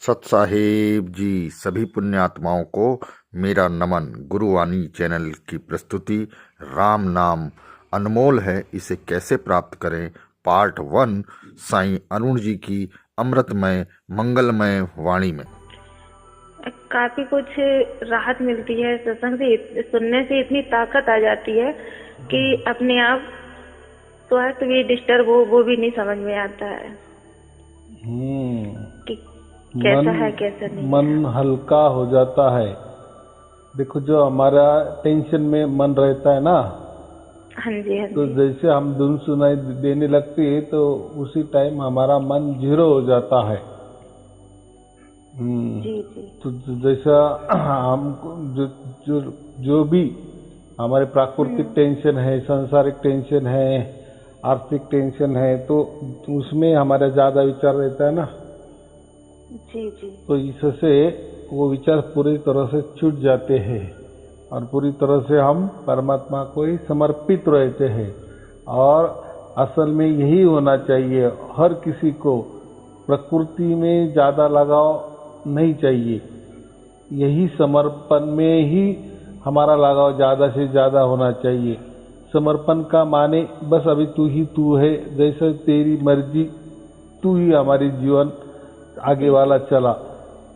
सत साहेब जी, सभी पुण्यात्माओं को मेरा नमन। गुरुवाणी चैनल की प्रस्तुति राम नाम अनमोल है, इसे कैसे प्राप्त करें, पार्ट 1 साईं अरुण जी की अमृतमय मंगलमय वाणी में। काफी कुछ राहत मिलती है सत्संग से सुनने से। इतनी ताकत आ जाती है कि अपने आप स्वास्थ्य भी डिस्टर्ब हो वो भी नहीं समझ में आता है कि कैसा है कैसा नहीं। मन हल्का हो जाता है। देखो, जो हमारा टेंशन में मन रहता है ना, हाँ जी हाँ तो जी जैसे हम धुन सुनाई देने लगती है तो उसी टाइम हमारा मन जीरो हो जाता है। जी जी। तो जैसा हम जो भी हमारे प्राकृतिक टेंशन है, सांसारिक टेंशन है, आर्थिक टेंशन है, तो उसमें हमारा ज्यादा विचार रहता है ना। जी जी। तो इससे वो विचार पूरी तरह से छूट जाते हैं और पूरी तरह से हम परमात्मा को ही समर्पित रहते हैं। और असल में यही होना चाहिए, हर किसी को प्रकृति में ज्यादा लगाव नहीं चाहिए। यही समर्पण में ही हमारा लगाव ज्यादा से ज्यादा होना चाहिए। समर्पण का माने बस अभी तू ही तू है, जैसे तेरी मर्जी, तू ही हमारी जीवन आगे वाला चला।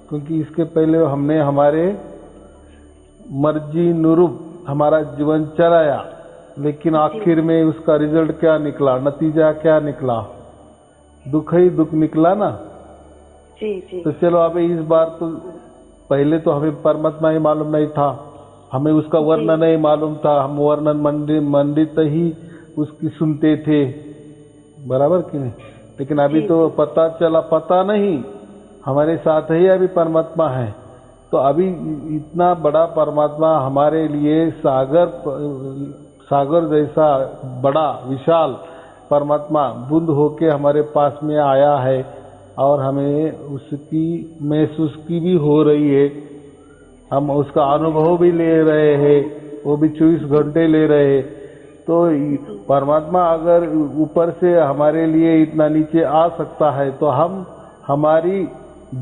क्योंकि इसके पहले हमने हमारे मर्जी अनुरूप हमारा जीवन चलाया, लेकिन आखिर में उसका रिजल्ट क्या निकला, नतीजा क्या निकला? दुख ही दुख निकला ना। जी जी। तो चलो, अभी इस बार तो पहले तो हमें परमात्मा ही मालूम नहीं था, हमें उसका वर्णन नहीं मालूम था। हम वर्णन मंडित ही उसकी सुनते थे, बराबर कि नहीं? लेकिन अभी तो पता चला, पता नहीं, हमारे साथ ही अभी परमात्मा है। तो अभी इतना बड़ा परमात्मा हमारे लिए सागर जैसा बड़ा विशाल परमात्मा बुद्ध होके हमारे पास में आया है और हमें उसकी महसूस की भी हो रही है। हम उसका अनुभव भी ले रहे हैं, वो भी 24 घंटे ले रहे हैं। तो परमात्मा अगर ऊपर से हमारे लिए इतना नीचे आ सकता है, तो हम हमारी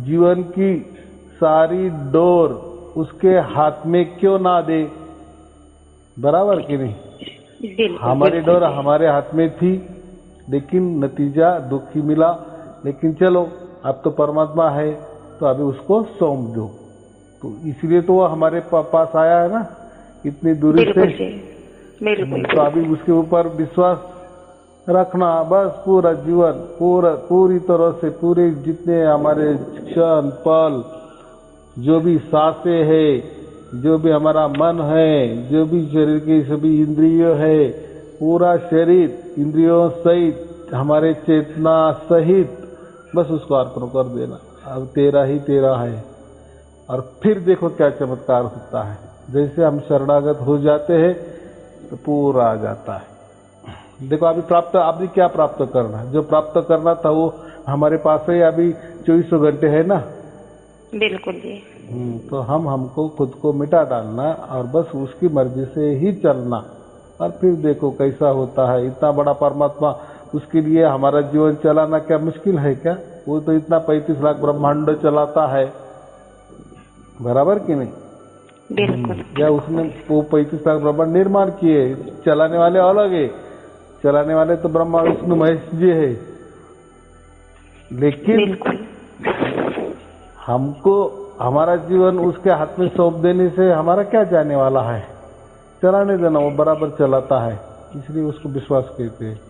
जीवन की सारी डोर उसके हाथ में क्यों ना दे? बराबर कि नहीं? हमारी डोर हमारे हाथ में थी, लेकिन नतीजा दुख ही मिला। लेकिन चलो, अब तो परमात्मा है, तो अभी उसको सौंप दो। तो इसलिए तो वो हमारे पास आया है ना, इतनी दूरी से। तो अभी उसके ऊपर विश्वास रखना, बस पूरा जीवन, पूरी तरह से, पूरे जितने हमारे क्षण पल, जो भी सांसें है, जो भी हमारा मन है, जो भी शरीर की सभी इंद्रियों है, पूरा शरीर इंद्रियों सहित, हमारे चेतना सहित, बस उसको अर्पण कर देना। अब तेरा ही तेरा है। और फिर देखो क्या चमत्कार होता है। जैसे हम शरणागत हो जाते हैं तो पूरा आ जाता है। देखो, अभी क्या प्राप्त करना है? जो प्राप्त करना था वो हमारे पास है, अभी 24 घंटे है ना। बिल्कुल जी। तो हमको खुद को मिटा डालना और बस उसकी मर्जी से ही चलना, और फिर देखो कैसा होता है। इतना बड़ा परमात्मा, उसके लिए हमारा जीवन चलाना क्या मुश्किल है क्या? वो तो इतना 35 लाख ब्रह्मांड चलाता है, बराबर कि नहीं? बिल्कुल। या उसने वो 35 लाख ब्रह्मांड निर्माण किए, चलाने वाले अलग है। चलाने वाले तो ब्रह्मा विष्णु महेश जी है, लेकिन हमको हमारा जीवन उसके हाथ में सौंप देने से हमारा क्या जाने वाला है? चलाने देना, वो बराबर चलाता है, इसलिए उसको विश्वास कहते हैं।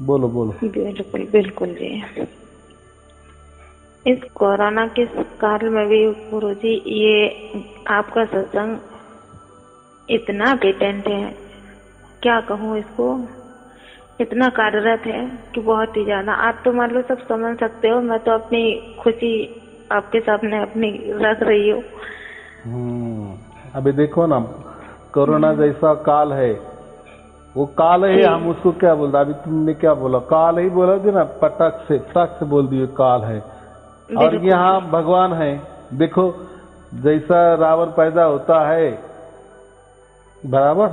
बोलो बोलो। बिल्कुल बिल्कुल जी। इस कोरोना के काल में भी गुरुजी, ये आपका सत्संग इतना पेटेंट है, क्या कहूँ इसको, इतना कार्यरत है कि बहुत ही ज्यादा। आप तो मान लो सब समझ सकते हो, मैं तो अपनी खुशी आपके सामने अपनी रख रही हूँ। अभी देखो ना, कोरोना जैसा काल है, वो काल है, हम उसको क्या बोलते? अभी तुमने क्या बोला? काल ही बोला थी ना, पटक से बोल दिए काल है। और यहाँ भगवान है। देखो, जैसा रावण पैदा होता है, बराबर,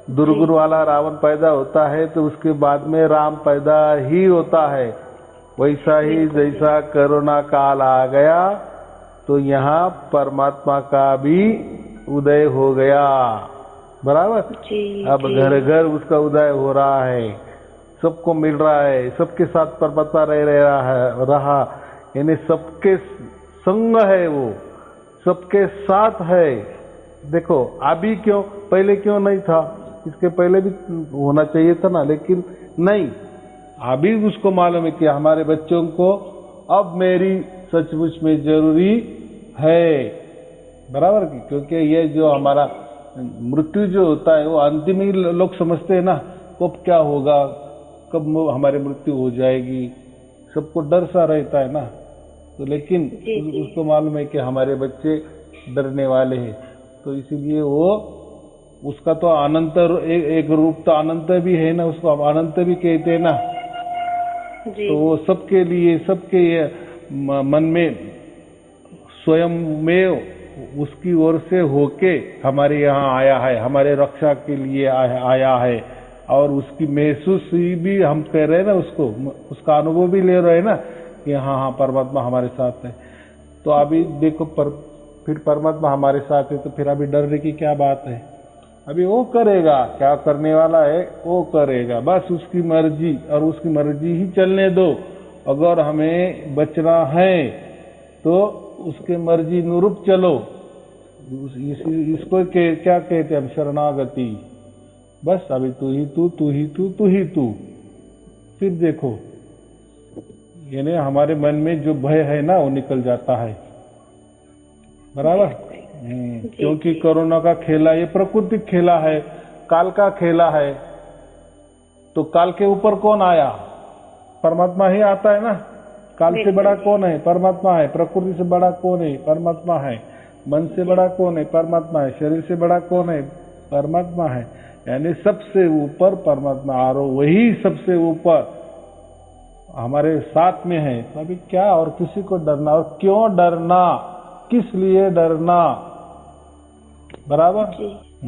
दुर्गुण वाला रावण पैदा होता है, तो उसके बाद में राम पैदा ही होता है। वैसा ही जैसा कोरोना काल आ गया तो यहाँ परमात्मा का भी उदय हो गया, बराबर। जी अब जी घर घर उसका उदय हो रहा है, सबको मिल रहा है, सबके साथ परमात्मा रहा यानी सबके संग है, वो सबके साथ है। देखो अभी क्यों, पहले क्यों नहीं था, इसके पहले भी होना चाहिए था ना, लेकिन नहीं। अभी उसको मालूम है कि हमारे बच्चों को अब मेरी सचमुच में जरूरी है, बराबर की। क्योंकि ये जो हमारा मृत्यु जो होता है वो अंतिम ही लोग समझते हैं ना, कब क्या होगा, कब हमारी मृत्यु हो जाएगी, सबको डर सा रहता है ना। तो लेकिन जी। उसको मालूम है कि हमारे बच्चे डरने वाले हैं, तो इसीलिए वो उसका तो अनंत एक रूप तो अनंत भी है ना, उसको अनंत भी कहते हैं ना। जी तो वो सबके लिए, सबके मन में स्वयं में उसकी ओर से होके हमारे यहाँ आया है, हमारे रक्षा के लिए आया है। और उसकी महसूस भी हम कह रहे हैं ना, उसका अनुभव भी ले रहे हैं ना कि हाँ हाँ परमात्मा हमारे साथ है। तो अभी देखो फिर परमात्मा हमारे साथ है तो फिर अभी डरने की क्या बात है। अभी वो करेगा, क्या करने वाला है वो करेगा, बस उसकी मर्जी, और उसकी मर्जी ही चलने दो। अगर हमें बचना है तो उसके मर्जी अनुरूप चलो। इसको क्या कहते हैं हम, शरणागति। बस अभी तू ही तू, तू ही तू, तू ही तू। फिर देखो यानी हमारे मन में जो भय है ना वो निकल जाता है, बराबर। क्योंकि कोरोना का खेला ये प्राकृतिक खेला है, काल का खेला है। तो काल के ऊपर कौन आया, परमात्मा ही आता है ना। काल से बड़ा कौन है, परमात्मा है। प्रकृति से बड़ा कौन है, परमात्मा है। मन से बड़ा कौन है, परमात्मा है। शरीर से बड़ा कौन है, परमात्मा है। यानी सबसे ऊपर परमात्मा, और वही सबसे ऊपर हमारे साथ में है। तो अभी क्या और किसी को डरना, और क्यों डरना, किस लिए डरना, बराबर।